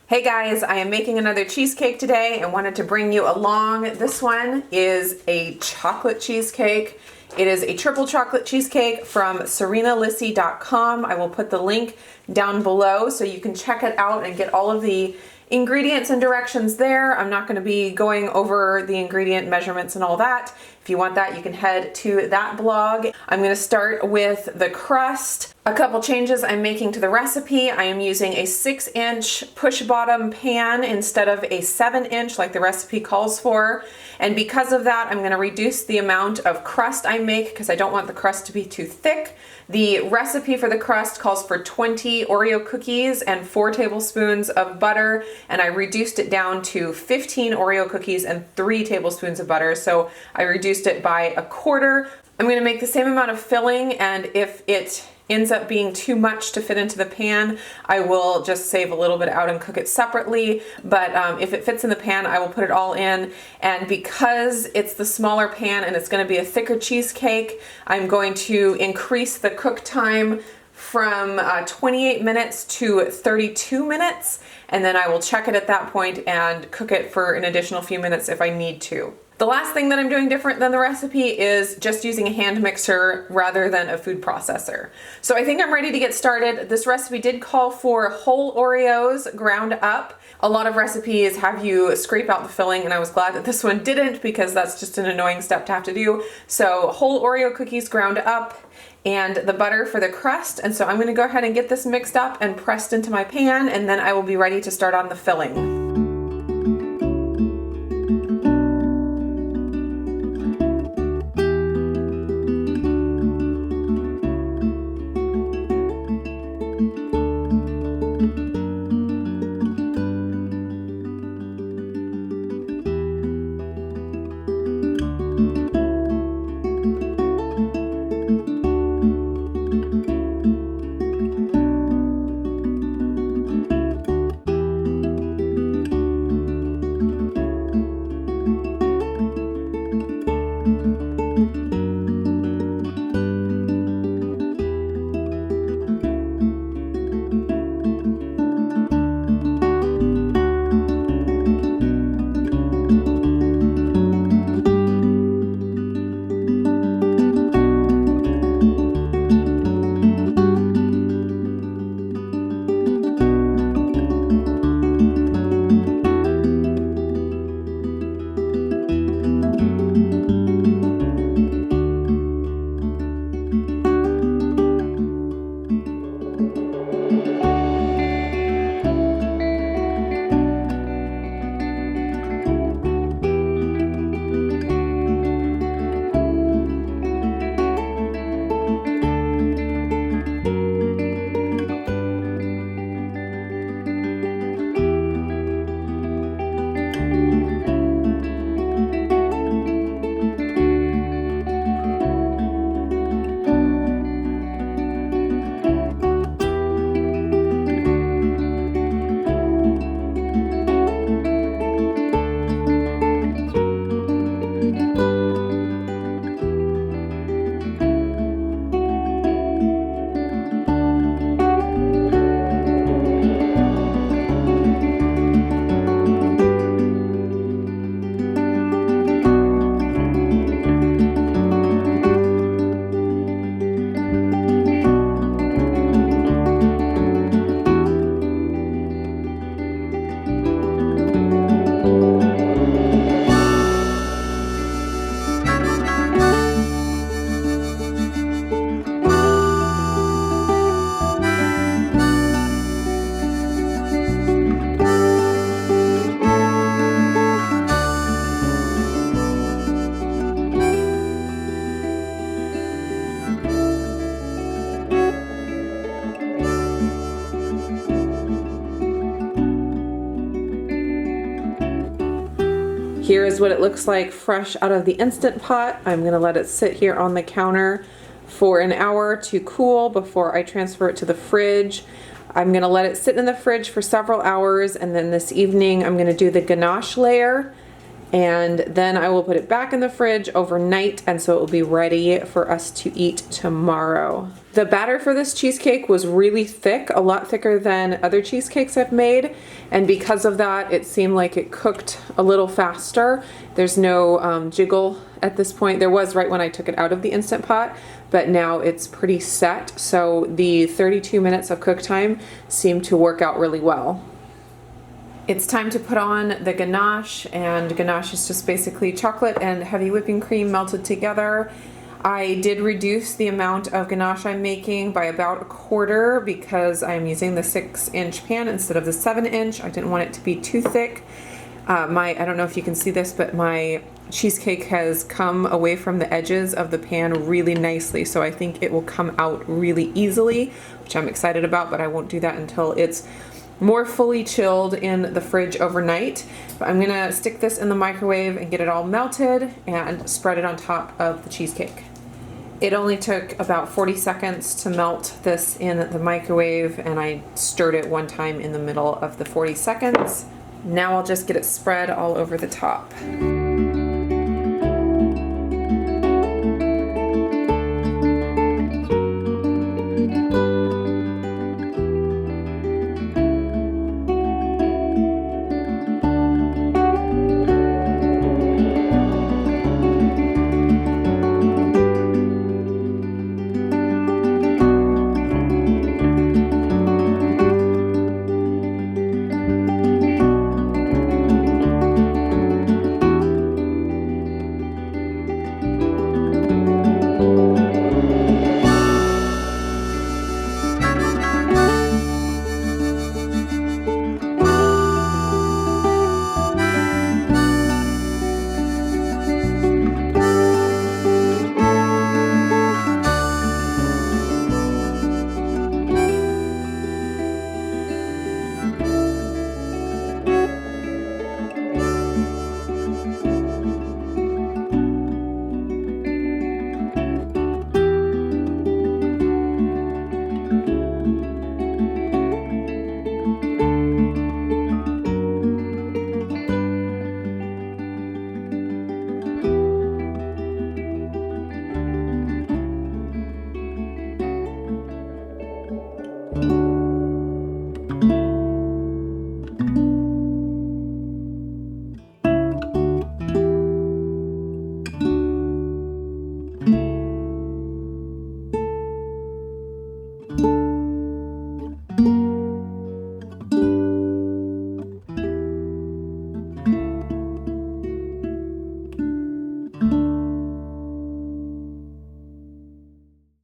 Hey guys, I am making another cheesecake today and wanted to bring you along. This one is a chocolate cheesecake. It is a triple chocolate cheesecake from serenalissy.com. I will put the link down below so you can check it out and get all of the ingredients and directions there. I'm not going to be going over the ingredient measurements and all that. If you want that, you can head to that blog. I'm going to start with the crust. A couple changes I'm making to the recipe. I am using a 6-inch push bottom pan instead of a 7-inch like the recipe calls for. And because of that, I'm going to reduce the amount of crust I make because I don't want the crust to be too thick. The recipe for the crust calls for 20 Oreo cookies and 4 tablespoons of butter, and I reduced it down to 15 Oreo cookies and 3 tablespoons of butter, so I reduced it by a quarter. I'm going to make the same amount of filling, and if it ends up being too much to fit into the pan, I will just save a little bit out and cook it separately. But if it fits in the pan, I will put it all in. And because it's the smaller pan and it's going to be a thicker cheesecake, I'm going to increase the cook time from 28 minutes to 32 minutes. And then I will check it at that point and cook it for an additional few minutes if I need to. The last thing that I'm doing different than the recipe is just using a hand mixer rather than a food processor. So I think I'm ready to get started. This recipe did call for whole Oreos ground up. A lot of recipes have you scrape out the filling, and I was glad that this one didn't because that's just an annoying step to have to do. So whole Oreo cookies ground up and the butter for the crust. And so I'm going to go ahead and get this mixed up and pressed into my pan, and then I will be ready to start on the filling. Here is what it looks like fresh out of the Instant Pot. I'm going to let it sit here on the counter for an hour to cool before I transfer it to the fridge. I'm going to let it sit in the fridge for several hours, and then this evening I'm going to do the ganache layer, and then I will put it back in the fridge overnight, and so it will be ready for us to eat tomorrow. The batter for this cheesecake was really thick, a lot thicker than other cheesecakes I've made, and because of that it seemed like it cooked a little faster. There's no jiggle at this point. There was right when I took it out of the Instant Pot, but now it's pretty set, so the 32 minutes of cook time seemed to work out really well. It's time to put on the ganache, and ganache is just basically chocolate and heavy whipping cream melted together. I did reduce the amount of ganache I'm making by about 1/4 because I'm using the 6-inch pan instead of the 7-inch. I didn't want it to be too thick. I don't know if you can see this, but my cheesecake has come away from the edges of the pan really nicely, so I think it will come out really easily, which I'm excited about, but I won't do that until it's more fully chilled in the fridge overnight. But I'm gonna stick this in the microwave and get it all melted and spread it on top of the cheesecake. It only took about 40 seconds to melt this in the microwave, and I stirred it one time in the middle of the 40 seconds. Now I'll just get it spread all over the top.